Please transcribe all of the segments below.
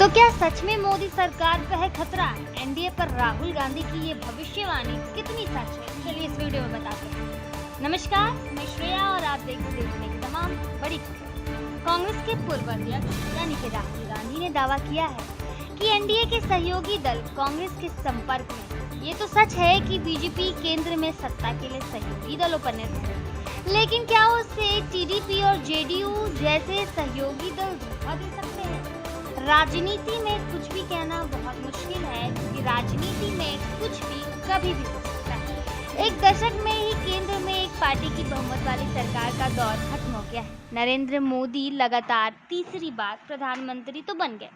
तो क्या सच में मोदी सरकार पर है खतरा? एनडीए पर राहुल गांधी की ये भविष्यवाणी कितनी सच है? चलिए इस वीडियो में बताते हैं। नमस्कार, मैं श्रेया और आप देख रहे हैं की तमाम बड़ी खबर। कांग्रेस के पूर्व अध्यक्ष यानी कि राहुल गांधी ने दावा किया है कि एनडीए के सहयोगी दल कांग्रेस के संपर्क में। ये तो सच है कि बीजेपी केंद्र में सत्ता के लिए सहयोगी दलों पर निर्भर है, लेकिन क्या उसे टीडीपी और जेडीयू जैसे सहयोगी दल धोखा दे सकते हैं? राजनीति में कुछ भी कहना बहुत मुश्किल है, क्योंकि राजनीति में कुछ भी कभी भी हो सकता है। एक दशक में ही केंद्र में एक पार्टी की बहुमत वाली सरकार का दौर खत्म हो गया है। नरेंद्र मोदी लगातार तीसरी बार प्रधानमंत्री तो बन गए,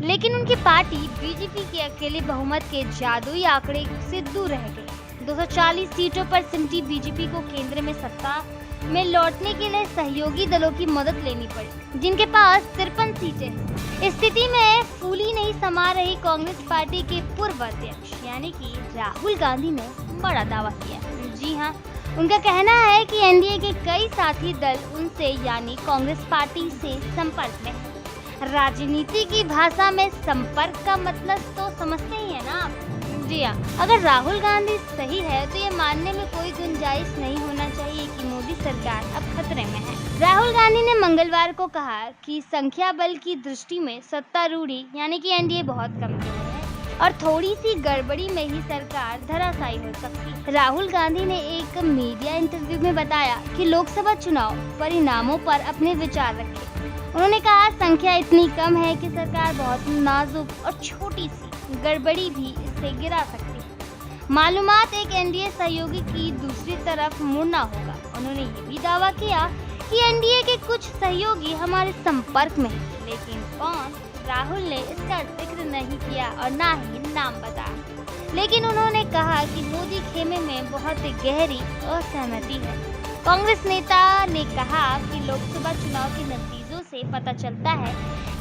लेकिन उनकी पार्टी बीजेपी के अकेले बहुमत के जादुई आंकड़े से दूर रह गई। 240 सीटों पर सिमटी बीजेपी को केंद्र में सत्ता में लौटने के लिए सहयोगी दलों की मदद लेनी पड़ी, जिनके पास 53 सीटें हैं। इस स्थिति में फूली नहीं समा रही कांग्रेस पार्टी के पूर्व अध्यक्ष यानी कि राहुल गांधी ने बड़ा दावा किया। जी हाँ, उनका कहना है कि एनडीए के कई साथी दल उनसे यानी कांग्रेस पार्टी से संपर्क में हैं। राजनीति की भाषा में संपर्क का मतलब तो समझते ही है ना आप। जी हाँ, अगर राहुल गांधी सही है तो ये मानने में कोई गुंजाइश नहीं होना चाहिए कि मोदी सरकार अब खतरे में है। राहुल गांधी ने मंगलवार को कहा कि संख्या बल की दृष्टि में सत्तारूढ़ी यानी कि एनडीए बहुत कमजोर है और थोड़ी सी गड़बड़ी में ही सरकार धराशायी हो सकती है। राहुल गांधी ने एक मीडिया इंटरव्यू में बताया कि लोकसभा चुनाव परिणामों पर अपने विचार रखे। उन्होंने कहा, संख्या इतनी कम है कि सरकार बहुत नाजुक और छोटी सी गड़बड़ी भी इसे गिरा सकती है। मालूमात एक एनडीए सहयोगी की दूसरी तरफ मुड़ना होगा। उन्होंने ये भी दावा किया कि एनडीए के कुछ सहयोगी हमारे संपर्क में हैं, लेकिन कौन? राहुल ने इसका जिक्र नहीं किया और ना ही नाम बताया, लेकिन उन्होंने कहा कि मोदी खेमे में बहुत गहरी असहमति है। कांग्रेस नेता ने कहा कि लोकसभा चुनाव के नतीजों से पता चलता है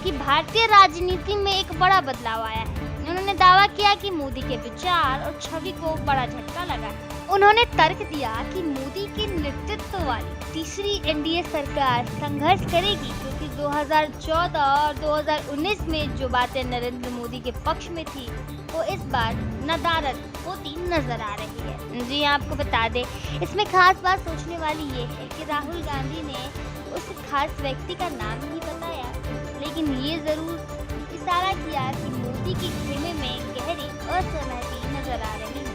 कि भारतीय राजनीति में एक बड़ा बदलाव आया है। उन्होंने दावा किया कि मोदी के विचार और छवि को बड़ा झटका लगा है। उन्होंने तर्क दिया कि मोदी के नेतृत्व वाली तीसरी एनडीए सरकार संघर्ष करेगी, क्योंकि 2014 और 2019 में जो बातें नरेंद्र मोदी के पक्ष में थी वो इस बार नदारद होती नजर आ रही है। जी आपको बता दें, इसमें खास बात सोचने वाली ये है कि राहुल गांधी ने उस खास व्यक्ति का नाम नहीं बताया, लेकिन ये जरूर इशारा किया कि मोदी के खेमे में गहरी असहमति नजर आ रही है।